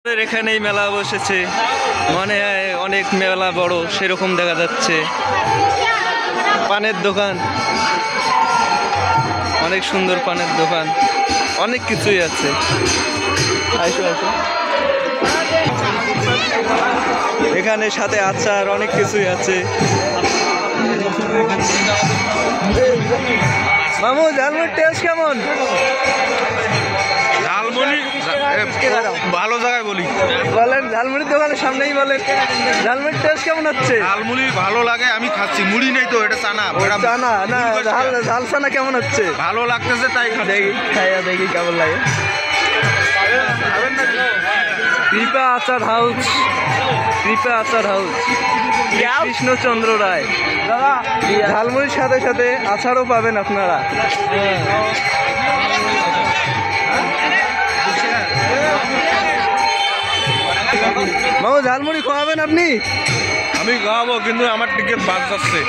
আমাদের এখানেই মেলা বসেছে, মনে হয় অনেক মেলা বড় সেরকম দেখা যাচ্ছে। পানের দোকান, অনেক সুন্দর পানের দোকান, অনেক কিছুই আছে। আইসো আইসো, এখানে সাথে আচার অনেক কিছুই আছে। মামু ঝালমুড়ির টেস্ট কেমন? ঝালমুড়ি ভালো জায়গায় বলি, বলেন, ঝালমুড়ির দোকানের সামনেই বলেন, ঝালমুড়ির টেস্ট কেমন হচ্ছে? ঝালমুড়ি ভালো লাগে, আমি খাচ্ছি। মুড়ি নেই তো, এটা চানা। চানা না, ঝাল চানা কেমন হচ্ছে? ভালো লাগতেছে তাই খাচ্ছি। দেখি খাইয়া দেখি কেমন লাগে। কৃপা আচার হাউস, কৃপা আচার হাউস, কৃষ্ণচন্দ্র রায়। ঝালমুড়ির সাথে সাথে আচারও পাবেন আপনারা। মামু ঝালমুড়ি খাওয়াবেন আপনি? আমি খাওয়াবো, কিন্তু আমার টিকিট বাদ যাচ্ছে।